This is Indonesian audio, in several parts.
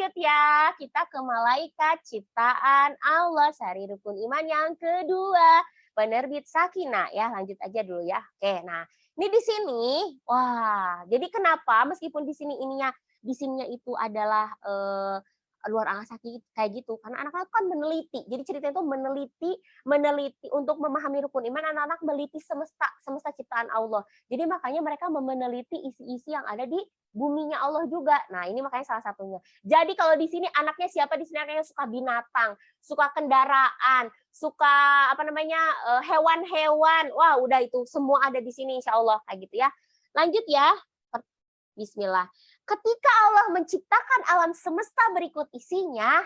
lanjut ya. Kita ke malaikat ciptaan Allah. Sari rukun iman yang kedua. Penerbit sakinah ya. Lanjut aja dulu ya. Oke, nah ini di sini. Wah, jadi kenapa meskipun di sininya itu adalah luar angkasa kayak gitu karena anak-anak kan meneliti. Jadi ceritanya itu meneliti untuk memahami rukun iman, anak-anak meneliti semesta ciptaan Allah. Jadi makanya mereka meneliti isi-isi yang ada di buminya Allah juga. Nah, ini makanya salah satunya. Jadi kalau di sini anaknya siapa? Di sini anaknya suka binatang, suka kendaraan, suka hewan-hewan. Wah, udah itu semua ada di sini insya Allah kayak gitu ya. Lanjut ya. Bismillah. Ketika Allah menciptakan alam semesta berikut isinya,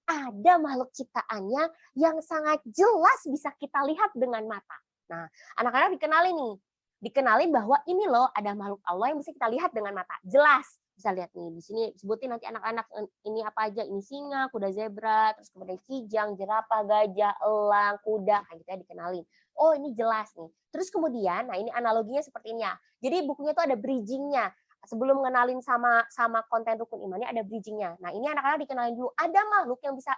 ada makhluk ciptaannya yang sangat jelas bisa kita lihat dengan mata. Nah, anak-anak dikenalin nih. Dikenalin bahwa ini loh ada makhluk Allah yang bisa kita lihat dengan mata. Jelas. Bisa lihat nih, di sini sebutin nanti anak-anak ini apa aja. Ini singa, kuda zebra, terus kemudian kijang, jerapah, gajah, elang, kuda. Kayak gitu ya dikenalin. Oh ini jelas nih. Terus kemudian, nah ini analoginya seperti ini ya. Jadi bukunya itu ada bridging-nya. Sebelum mengenalin sama konten rukun imannya ada bridging-nya. Nah, ini anak-anak dikenalin dulu ada makhluk yang bisa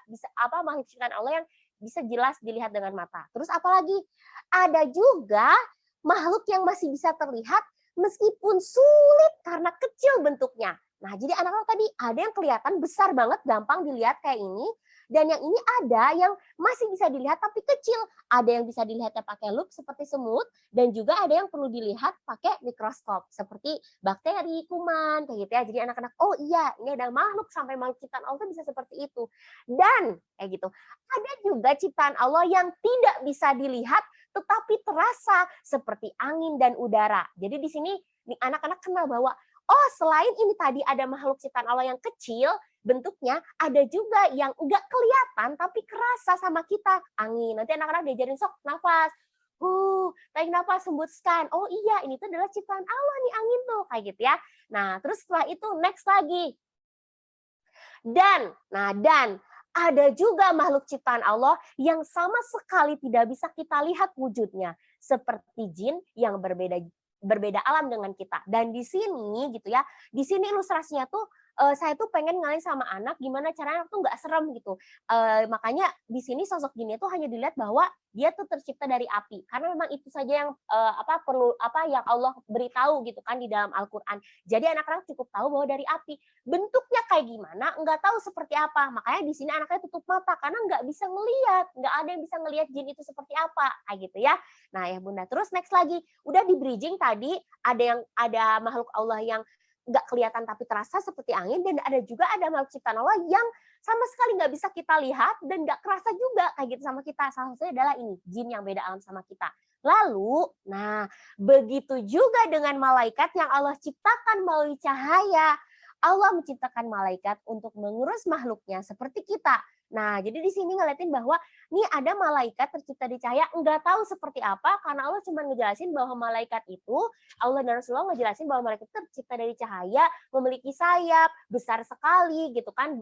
makhluk ciptaan Allah yang bisa jelas dilihat dengan mata. Terus apalagi? Ada juga makhluk yang masih bisa terlihat meskipun sulit karena kecil bentuknya. Nah, jadi anak-anak tadi ada yang kelihatan besar banget, gampang dilihat kayak ini. Dan yang ini ada yang masih bisa dilihat tapi kecil. Ada yang bisa dilihatnya pakai lup seperti semut. Dan juga ada yang perlu dilihat pakai mikroskop. Seperti bakteri, kuman, kayak gitu ya. Jadi anak-anak, oh iya ini ada makhluk sampai makhluk ciptaan Allah bisa seperti itu. Dan kayak gitu. Ada juga ciptaan Allah yang tidak bisa dilihat tetapi terasa seperti angin dan udara. Jadi di sini anak-anak kenal bahwa oh selain ini tadi ada makhluk ciptaan Allah yang kecil bentuknya, ada juga yang enggak kelihatan tapi kerasa sama kita. Angin. Nanti anak-anak diajarin sok nafas. Tarik nafas, hembuskan. Oh iya, ini tuh adalah ciptaan Allah nih angin tuh, kayak gitu ya. Nah, terus setelah itu next lagi. Dan ada juga makhluk ciptaan Allah yang sama sekali tidak bisa kita lihat wujudnya, seperti jin yang berbeda alam dengan kita. Dan di sini gitu ya, di sini ilustrasinya tuh saya tuh pengen ngalih sama anak gimana caranya tuh nggak serem gitu. Makanya di sini sosok jinnya tuh hanya dilihat bahwa dia tuh tercipta dari api. Karena memang itu saja yang yang Allah beritahu gitu kan di dalam Al-Qur'an. Jadi anak-anak cukup tahu bahwa dari api. Bentuknya kayak gimana nggak tahu seperti apa. Makanya di sini anaknya tutup mata karena nggak bisa ngelihat, nggak ada yang bisa ngelihat jin itu seperti apa, kayak gitu ya. Nah ya Bunda, terus next lagi, udah di bridging tadi ada makhluk Allah yang nggak kelihatan tapi terasa seperti angin, dan ada makhluk ciptaan Allah yang sama sekali nggak bisa kita lihat dan nggak kerasa juga kayak gitu sama kita. Salah satunya adalah ini, jin yang beda alam sama kita. Lalu, nah begitu juga dengan malaikat yang Allah ciptakan melalui cahaya. Allah menciptakan malaikat untuk mengurus makhluknya seperti kita. Nah, jadi di sini ngeliatin bahwa nih ada malaikat tercipta di cahaya, nggak tahu seperti apa karena Allah cuma ngejelasin bahwa malaikat itu, Allah dan Rasulullah ngejelasin bahwa malaikat itu tercipta dari cahaya, memiliki sayap besar sekali gitu kan,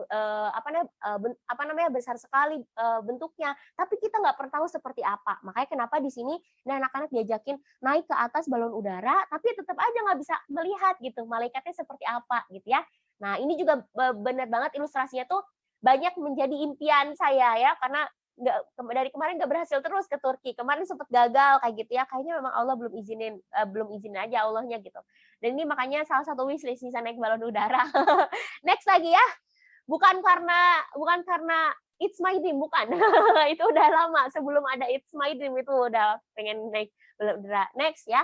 besar sekali bentuknya. Tapi kita nggak pernah tahu seperti apa. Makanya kenapa di sini anak-anak diajakin naik ke atas balon udara, tapi tetap aja nggak bisa melihat gitu malaikatnya seperti apa gitu ya. Nah ini juga benar banget ilustrasinya tuh banyak menjadi impian saya ya, karena dari kemarin nggak berhasil terus ke Turki. Kemarin sempat gagal kayak gitu ya. Kayaknya memang Allah belum izinin aja Allahnya gitu. Dan ini makanya salah satu wishlist bisa naik balon udara. Next lagi ya. Bukan karena It's My Dream, bukan. Itu udah lama. Sebelum ada It's My Dream itu udah pengen naik balon udara. Next ya.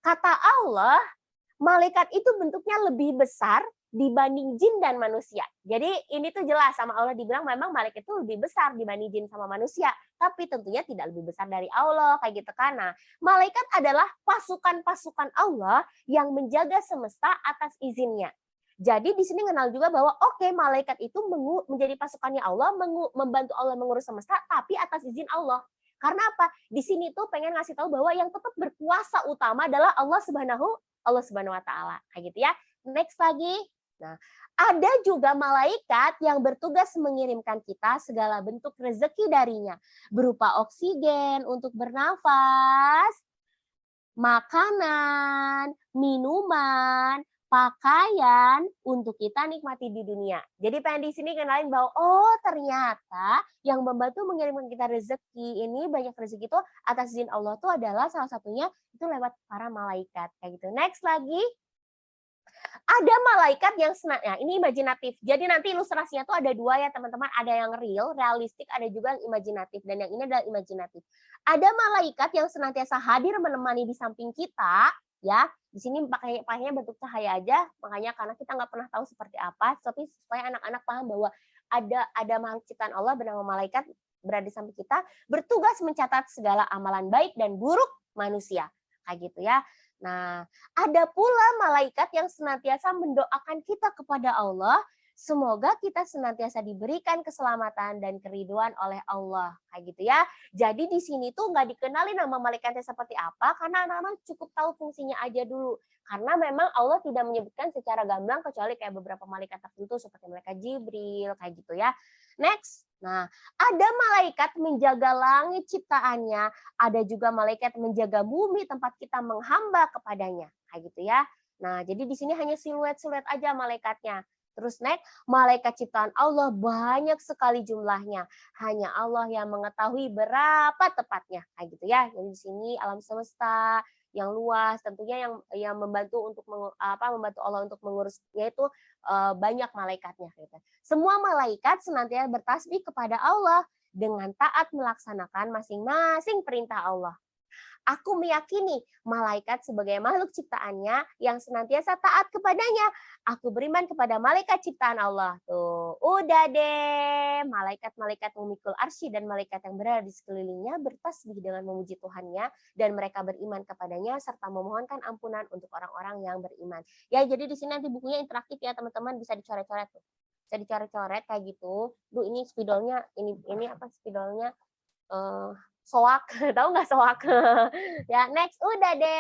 Kata Allah, malaikat itu bentuknya lebih besar dibanding jin dan manusia. Jadi ini tuh jelas sama Allah dibilang memang malaikat itu lebih besar dibanding jin sama manusia. Tapi tentunya tidak lebih besar dari Allah, kayak gitu kan. Nah, malaikat adalah pasukan-pasukan Allah yang menjaga semesta atas izinnya. Jadi di sini kenal juga bahwa malaikat itu menjadi pasukannya Allah, membantu Allah mengurus semesta, tapi atas izin Allah. Karena apa? Di sini tuh pengen ngasih tahu bahwa yang tetap berkuasa utama adalah Allah Subhanahu wa Ta'ala. Kayak gitu ya. Next lagi. Nah, ada juga malaikat yang bertugas mengirimkan kita segala bentuk rezeki darinya, berupa oksigen untuk bernafas, makanan, minuman, pakaian untuk kita nikmati di dunia. Jadi pengen di sini kenalin bahwa oh ternyata yang membantu mengirimkan kita rezeki ini banyak rezeki itu atas izin Allah tuh adalah salah satunya itu lewat para malaikat kayak gitu. Next lagi ada malaikat yang ya ini imajinatif. Jadi nanti ilustrasinya tuh ada dua ya teman-teman. Ada yang real, realistik, ada juga yang imajinatif. Dan yang ini adalah imajinatif. Ada malaikat yang senantiasa hadir menemani di samping kita, ya. Di sini pakainya bentuk cahaya aja, makanya karena kita nggak pernah tahu seperti apa, tapi supaya anak-anak paham bahwa ada makhluk ciptaan Allah bernama malaikat berada di samping kita, bertugas mencatat segala amalan baik dan buruk manusia. Kayak gitu ya. Nah, ada pula malaikat yang senantiasa mendoakan kita kepada Allah, semoga kita senantiasa diberikan keselamatan dan keriduan oleh Allah. Kayak gitu ya. Jadi di sini tuh nggak dikenali nama malaikatnya seperti apa, karena anak-anak cukup tahu fungsinya aja dulu. Karena memang Allah tidak menyebutkan secara gamblang, kecuali kayak beberapa malaikat tertentu, seperti malaikat Jibril, kayak gitu ya. Next. Nah, ada malaikat menjaga langit ciptaannya, ada juga malaikat menjaga bumi tempat kita menghamba kepadanya. Kayak gitu ya. Nah, jadi di sini hanya siluet-siluet aja malaikatnya. Terus next, malaikat ciptaan Allah banyak sekali jumlahnya. Hanya Allah yang mengetahui berapa tepatnya. Kayak gitu ya. Jadi di sini alam semesta yang luas tentunya yang membantu untuk membantu Allah untuk mengurusnya itu banyak malaikatnya gitu. Semua malaikat senantiasa bertasbih kepada Allah dengan taat melaksanakan masing-masing perintah Allah. Aku meyakini malaikat sebagai makhluk ciptaannya yang senantiasa taat kepadanya. Aku beriman kepada malaikat ciptaan Allah. Tuh, udah deh. Malaikat-malaikat memikul arsy dan malaikat yang berada di sekelilingnya bertasbih dengan memuji Tuhannya dan mereka beriman kepadanya serta memohonkan ampunan untuk orang-orang yang beriman. Ya, jadi di sini nanti bukunya interaktif ya, teman-teman, bisa dicoret-coret tuh. Bisa dicoret-coret kayak gitu. Duh, ini spidolnya, ini apa spidolnya? Soak, tahu nggak soak? Ya, next, udah deh.